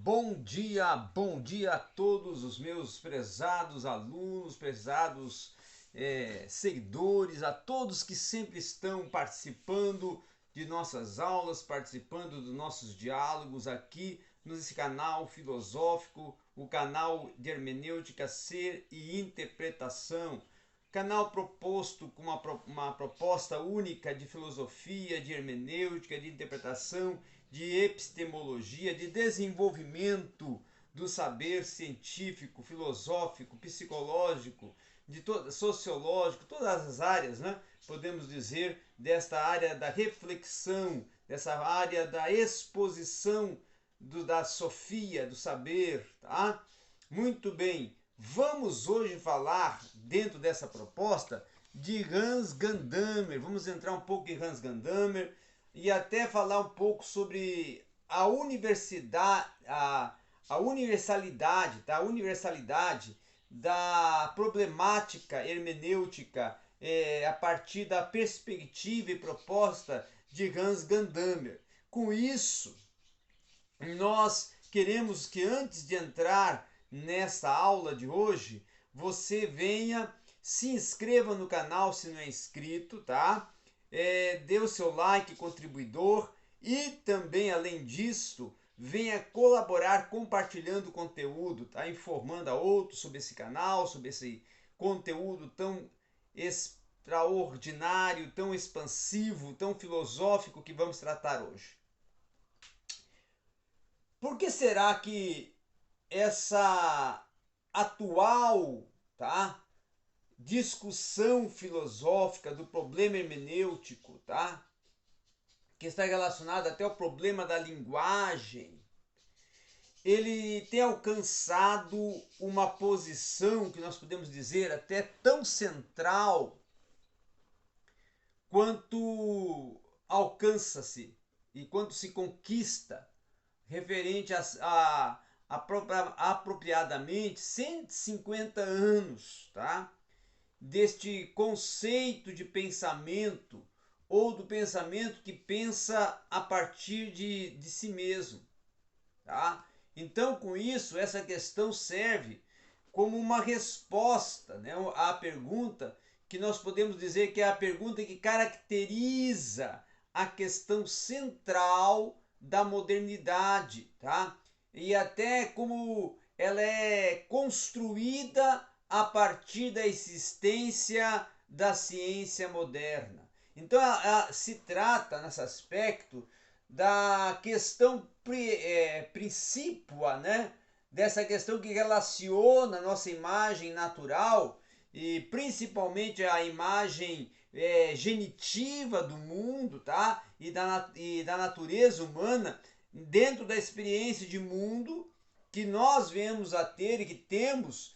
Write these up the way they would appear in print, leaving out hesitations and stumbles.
bom dia a todos os meus prezados alunos, prezados seguidores, a todos que sempre estão participando de nossas aulas, participando dos nossos diálogos aqui nesse canal filosófico, o canal de hermenêutica, ser e interpretação. Canal proposto com uma proposta única de filosofia, de hermenêutica, de interpretação, de epistemologia, de desenvolvimento do saber científico, filosófico, psicológico, sociológico, todas as áreas, né? Podemos dizer, desta área da reflexão, dessa área da exposição da sofia, do saber, tá? Muito bem. Vamos hoje falar, dentro dessa proposta, de Hans Gadamer. Vamos entrar um pouco em Hans Gadamer e até falar um pouco sobre a universidade, a universalidade, tá? A universalidade da problemática hermenêutica a partir da perspectiva e proposta de Hans Gadamer. Com isso, nós queremos que antes de entrar nessa aula de hoje, você venha, se inscreva no canal se não é inscrito, tá? Dê o seu like contribuidor e também, além disso, venha colaborar compartilhando o conteúdo, tá? Informando a outros sobre esse canal, sobre esse conteúdo tão extraordinário, tão expansivo, tão filosófico que vamos tratar hoje. Por que será que essa atual, tá, discussão filosófica do problema hermenêutico, tá, que está relacionado até ao problema da linguagem, ele tem alcançado uma posição que nós podemos dizer até tão central quanto alcança-se e quanto se conquista referente a apropriadamente 150 anos, tá? Deste conceito de pensamento ou do pensamento que pensa a partir de si mesmo, tá? Então, com isso, essa questão serve como uma resposta, né, à pergunta que nós podemos dizer que é a pergunta que caracteriza a questão central da modernidade, tá? E até como ela é construída a partir da existência da ciência moderna. Então, se trata, nesse aspecto, da questão princípua, né? Dessa questão que relaciona a nossa imagem natural e principalmente a imagem genitiva do mundo, tá? E da natureza humana dentro da experiência de mundo que nós vemos a ter e que temos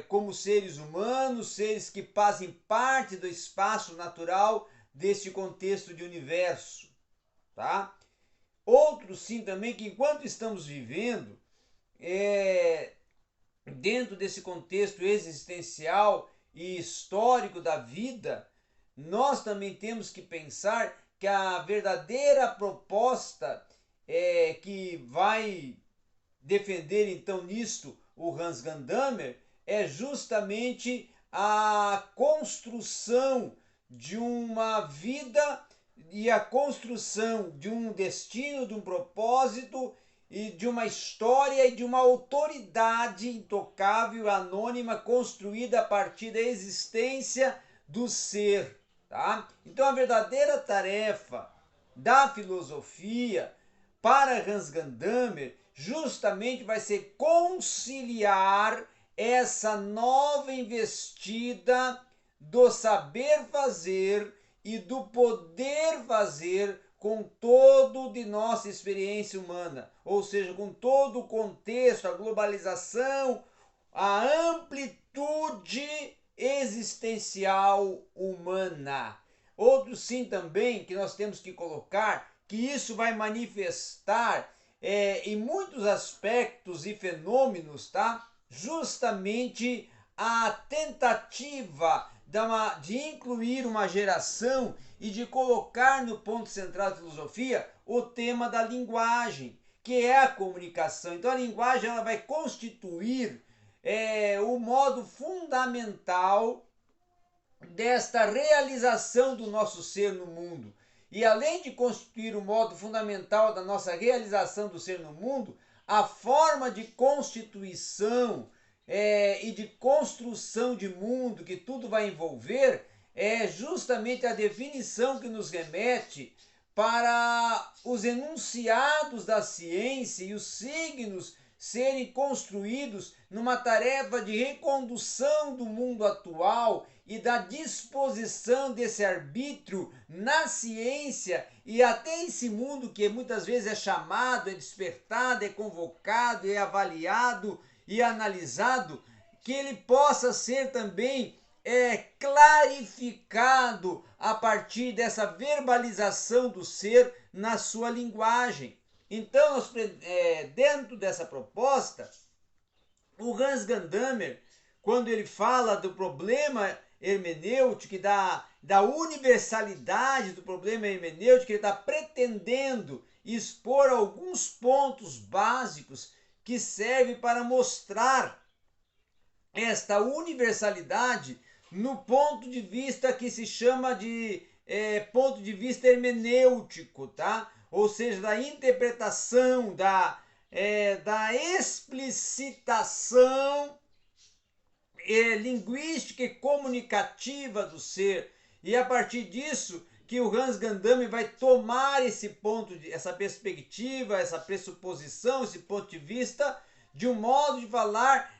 como seres humanos, seres que fazem parte do espaço natural deste contexto de universo, tá? Outro sim também que enquanto estamos vivendo dentro desse contexto existencial e histórico da vida, nós também temos que pensar que a verdadeira proposta que vai defender então nisto o Hans Gadamer é justamente a construção de uma vida e a construção de um destino, de um propósito e de uma história e de uma autoridade intocável, anônima, construída a partir da existência do ser, tá? Então a verdadeira tarefa da filosofia para Hans Gadamer justamente vai ser conciliar essa nova investida do saber fazer e do poder fazer com todo de nossa experiência humana, ou seja, com todo o contexto, a globalização, a amplitude existencial humana. Outro sim também que nós temos que colocar, que isso vai manifestar em muitos aspectos e fenômenos, tá? Justamente a tentativa de incluir uma geração e de colocar no ponto central da filosofia o tema da linguagem, que é a comunicação. Então a linguagem ela vai constituir o modo fundamental desta realização do nosso ser no mundo. E além de constituir o modo fundamental da nossa realização do ser no mundo, a forma de constituição e de construção de mundo que tudo vai envolver é justamente a definição que nos remete para os enunciados da ciência e os signos serem construídos numa tarefa de recondução do mundo atual e da disposição desse arbítrio na ciência e até esse mundo que muitas vezes é chamado, é despertado, é convocado, é avaliado e analisado, que ele possa ser também clarificado a partir dessa verbalização do ser na sua linguagem. Então, dentro dessa proposta, o Hans Gadamer, quando ele fala do problema hermenêutico, da universalidade do problema hermenêutico, ele está pretendendo expor alguns pontos básicos que servem para mostrar esta universalidade no ponto de vista que se chama de ponto de vista hermenêutico, tá? Ou seja, da interpretação, da explicitação linguística e comunicativa do ser. E a partir disso que o Hans Gadamer vai tomar esse ponto, essa perspectiva, essa pressuposição, esse ponto de vista, de um modo de falar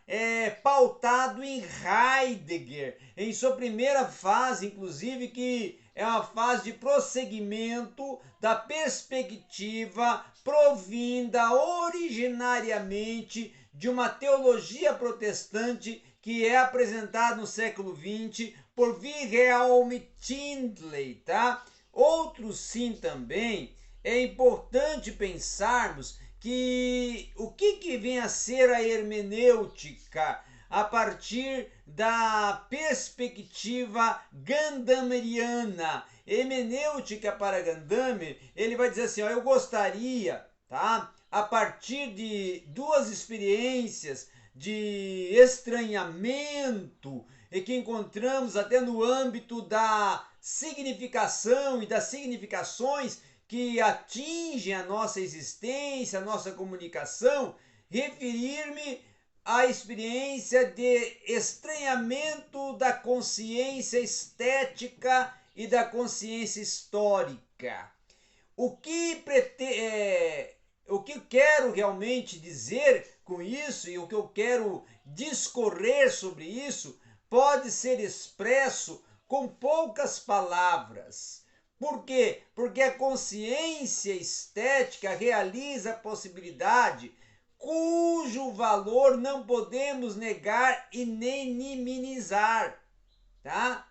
pautado em Heidegger, em sua primeira fase, inclusive, que é uma fase de prosseguimento da perspectiva provinda originariamente de uma teologia protestante que é apresentada no século XX por Wilhelm Tindley, tá? Outros sim também, é importante pensarmos que o que vem a ser a hermenêutica a partir da perspectiva gandameriana. Hermenêutica para Gadamer, ele vai dizer assim, ó, eu gostaria, tá, a partir de duas experiências de estranhamento e que encontramos até no âmbito da significação e das significações que atingem a nossa existência, a nossa comunicação, referir-me à experiência de estranhamento da consciência estética e da consciência histórica. O que eu quero realmente dizer com isso e o que eu quero discorrer sobre isso pode ser expresso com poucas palavras. Por quê? Porque a consciência estética realiza a possibilidade cujo valor não podemos negar e nem minimizar, tá?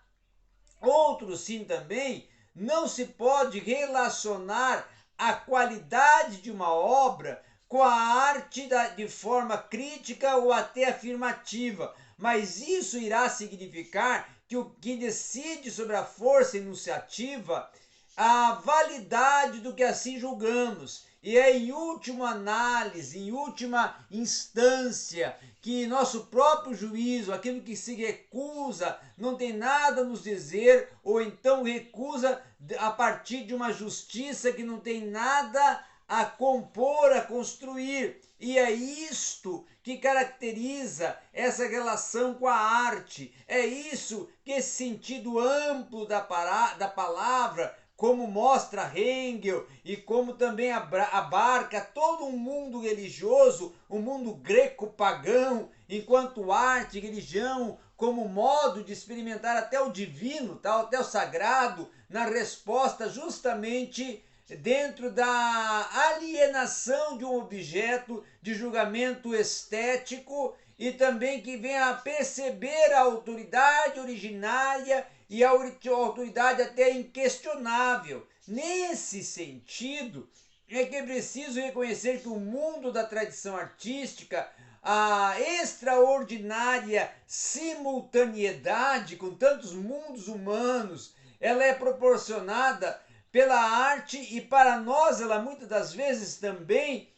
Outro sim também, não se pode relacionar a qualidade de uma obra com a arte de forma crítica ou até afirmativa, mas isso irá significar que o que decide sobre a força enunciativa a validade do que assim julgamos. E é em última análise, em última instância, que nosso próprio juízo, aquilo que se recusa, não tem nada a nos dizer, ou então recusa a partir de uma justiça que não tem nada a compor, a construir. E é isto que caracteriza essa relação com a arte. É isso que esse sentido amplo da palavra, como mostra Hegel e como também abarca todo um mundo religioso, um mundo greco-pagão, enquanto arte e religião como modo de experimentar até o divino, tá? Até o sagrado, na resposta justamente dentro da alienação de um objeto de julgamento estético e também que venha a perceber a autoridade originária e a autoridade até inquestionável. Nesse sentido, é que é preciso reconhecer que o mundo da tradição artística, a extraordinária simultaneidade com tantos mundos humanos, ela é proporcionada pela arte e para nós ela muitas das vezes também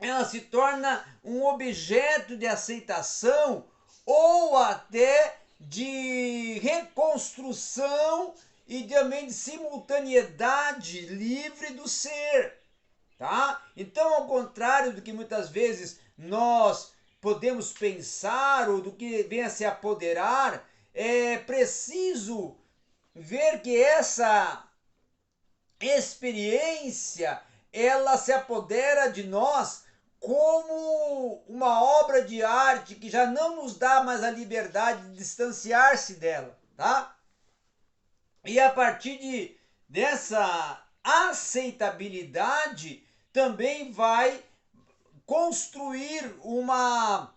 ela se torna um objeto de aceitação ou até de reconstrução e também de simultaneidade livre do ser, tá? Então, ao contrário do que muitas vezes nós podemos pensar ou do que vem a se apoderar, é preciso ver que essa experiência ela se apodera de nós como uma obra de arte que já não nos dá mais a liberdade de distanciar-se dela, tá? E a partir dessa aceitabilidade também vai construir uma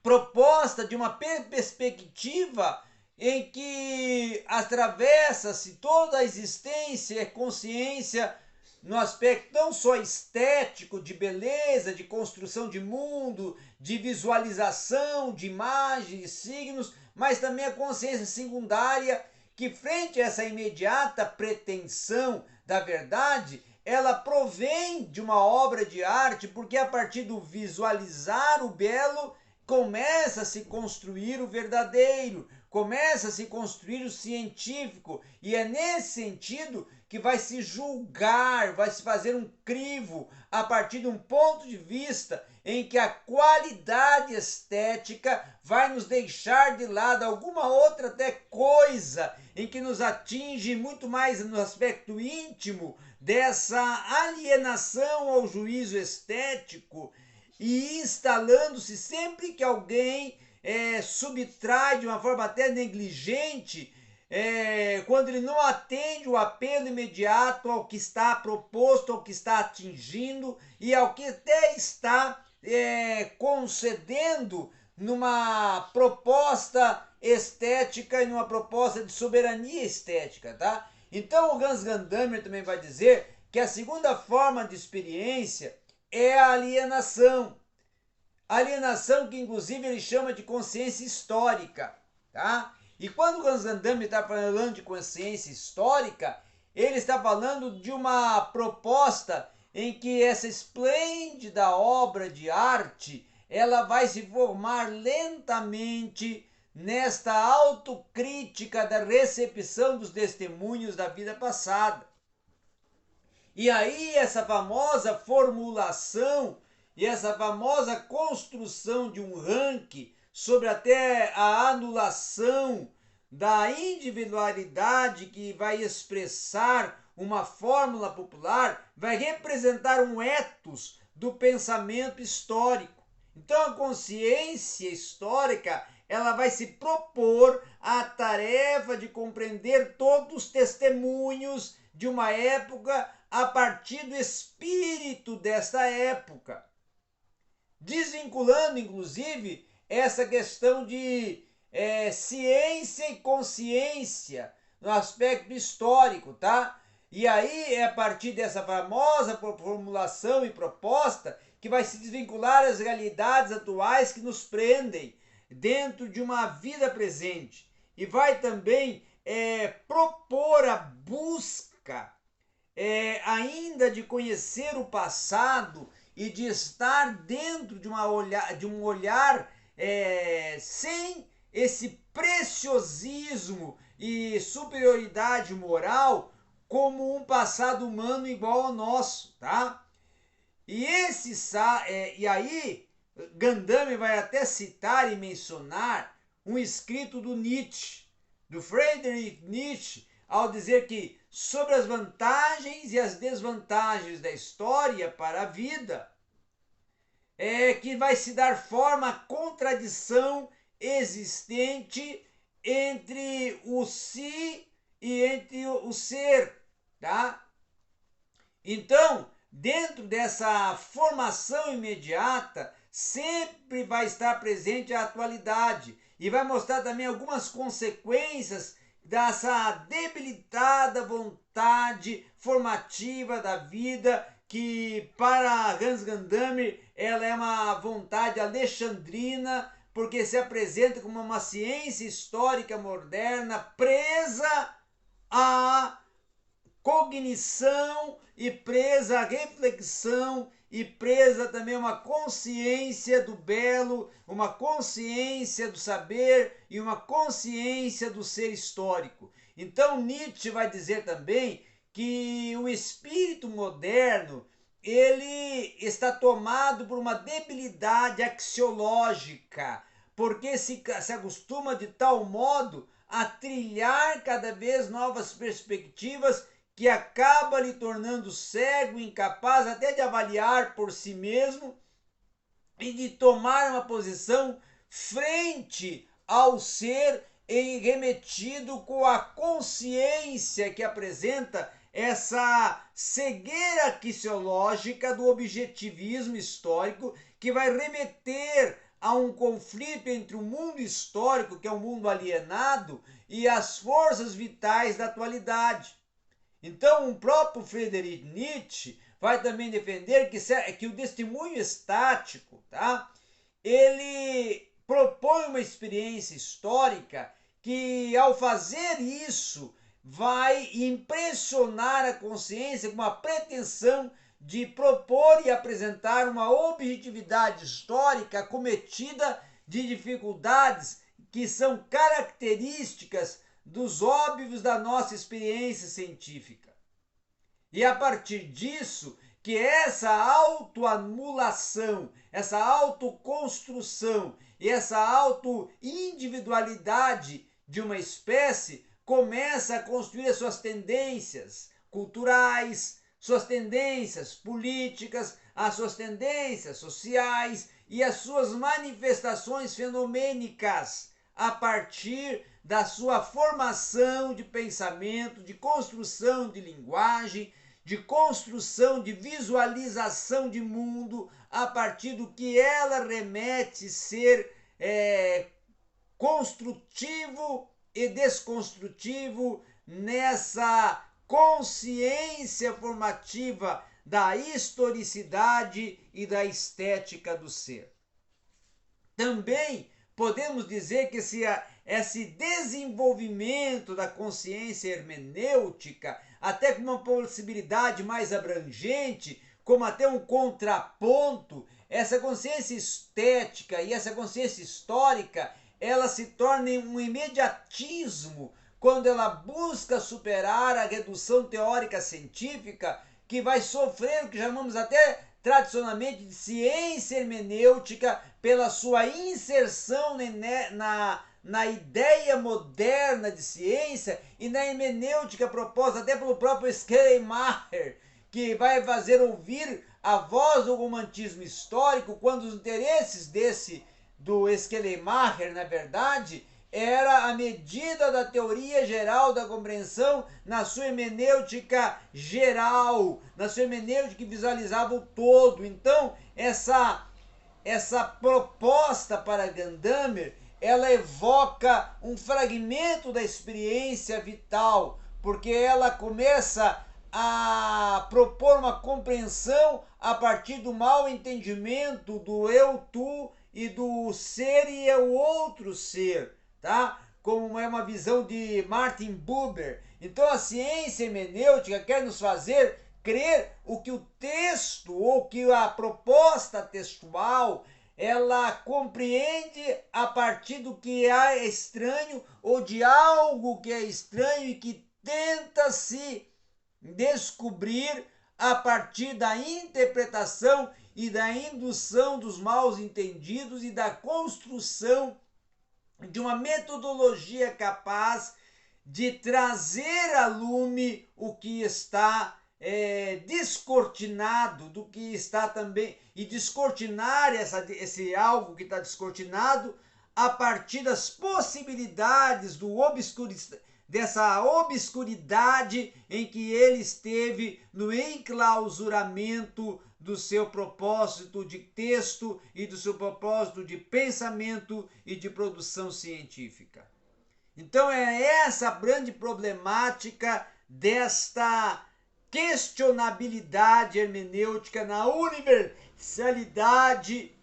proposta de uma perspectiva em que atravessa-se toda a existência e consciência no aspecto não só estético, de beleza, de construção de mundo, de visualização, de imagens, de signos, mas também a consciência secundária que, frente a essa imediata pretensão da verdade, ela provém de uma obra de arte, porque a partir do visualizar o belo começa a se construir o verdadeiro, começa a se construir o científico, e é nesse sentido que vai se julgar, vai se fazer um crivo a partir de um ponto de vista em que a qualidade estética vai nos deixar de lado alguma outra até coisa em que nos atinge muito mais no aspecto íntimo dessa alienação ao juízo estético e instalando-se sempre que alguém subtrai de uma forma até negligente, quando ele não atende o apelo imediato ao que está proposto, ao que está atingindo e ao que até está concedendo numa proposta estética e numa proposta de soberania estética, tá? Então o Hans Gadamer também vai dizer que a segunda forma de experiência é a alienação. Alienação que inclusive ele chama de consciência histórica, tá? E quando o Hans Gadamer está falando de consciência histórica, ele está falando de uma proposta em que essa esplêndida obra de arte ela vai se formar lentamente nesta autocrítica da recepção dos testemunhos da vida passada. E aí essa famosa formulação e essa famosa construção de um ranking sobre até a anulação da individualidade que vai expressar uma fórmula popular, vai representar um ethos do pensamento histórico. Então a consciência histórica ela vai se propor a tarefa de compreender todos os testemunhos de uma época a partir do espírito desta época, desvinculando inclusive essa questão de ciência e consciência no aspecto histórico, tá? E aí é a partir dessa famosa formulação e proposta que vai se desvincular as realidades atuais que nos prendem dentro de uma vida presente e vai também propor a busca ainda de conhecer o passado e de estar dentro de um olhar sem esse preciosismo e superioridade moral como um passado humano igual ao nosso, tá? E e aí Gadamer vai até citar e mencionar um escrito do Nietzsche, do Friedrich Nietzsche, ao dizer que sobre as vantagens e as desvantagens da história para a vida, que vai se dar forma à contradição existente entre o si e entre o ser, tá? Então, dentro dessa formação imediata, sempre vai estar presente a atualidade e vai mostrar também algumas consequências dessa debilitada vontade formativa da vida que para Hans Gadamer ela é uma vontade alexandrina porque se apresenta como uma ciência histórica moderna presa a cognição e presa a reflexão e presa também uma consciência do belo, uma consciência do saber e uma consciência do ser histórico. Então Nietzsche vai dizer também que o espírito moderno ele está tomado por uma debilidade axiológica, porque se acostuma de tal modo a trilhar cada vez novas perspectivas que acaba lhe tornando cego, incapaz até de avaliar por si mesmo e de tomar uma posição frente ao ser e remetido com a consciência que apresenta essa cegueira axiológica do objetivismo histórico que vai remeter a um conflito entre o mundo histórico, que é um mundo alienado, e as forças vitais da atualidade. Então, o próprio Friedrich Nietzsche vai também defender que o testemunho estático, tá? Ele propõe uma experiência histórica que, ao fazer isso, vai impressionar a consciência com uma pretensão de propor e apresentar uma objetividade histórica acometida de dificuldades que são características dos óbvios da nossa experiência científica. E a partir disso, que essa autoanulação, essa autoconstrução e essa autoindividualidade de uma espécie começa a construir as suas tendências culturais, suas tendências políticas, as suas tendências sociais e as suas manifestações fenomênicas a partir da sua formação de pensamento, de construção de linguagem, de construção de visualização de mundo, a partir do que ela remete ser construtivo e desconstrutivo nessa consciência formativa da historicidade e da estética do ser. Também podemos dizer que esse desenvolvimento da consciência hermenêutica, até com uma possibilidade mais abrangente, como até um contraponto, essa consciência estética e essa consciência histórica, ela se torna um imediatismo quando ela busca superar a redução teórica científica, que vai sofrer o que chamamos até tradicionalmente de ciência hermenêutica pela sua inserção na ideia moderna de ciência e na hermenêutica proposta até pelo próprio Schleiermacher, que vai fazer ouvir a voz do romantismo histórico quando os interesses do Schleiermacher, na verdade, era a medida da teoria geral da compreensão na sua hermenêutica geral, na sua hermenêutica que visualizava o todo. Então, essa proposta para Gadamer, ela evoca um fragmento da experiência vital, porque ela começa a propor uma compreensão a partir do mau entendimento do eu, tu e do ser e o outro ser, tá? Como é uma visão de Martin Buber. Então a ciência hermenêutica quer nos fazer crer o que o texto ou que a proposta textual ela compreende a partir do que é estranho ou de algo que é estranho e que tenta se descobrir a partir da interpretação e da indução dos mal entendidos e da construção de uma metodologia capaz de trazer a lume o que está descortinado, do que está também, e descortinar esse algo que está descortinado a partir das possibilidades dessa obscuridade em que ele esteve no enclausuramento do seu propósito de texto e do seu propósito de pensamento e de produção científica. Então é essa a grande problemática desta questionabilidade hermenêutica na universalidade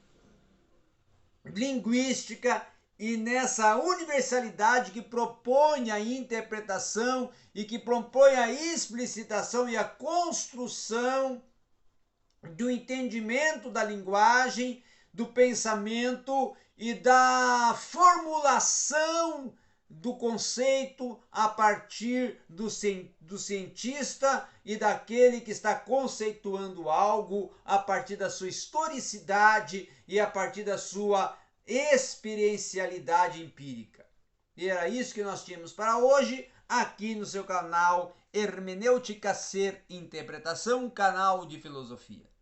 linguística e nessa universalidade que propõe a interpretação e que propõe a explicitação e a construção do entendimento da linguagem, do pensamento e da formulação do conceito a partir do cientista e daquele que está conceituando algo a partir da sua historicidade e a partir da sua experiencialidade empírica. E era isso que nós tínhamos para hoje, aqui no seu canal Hermenêutica Ser Interpretação, um canal de filosofia.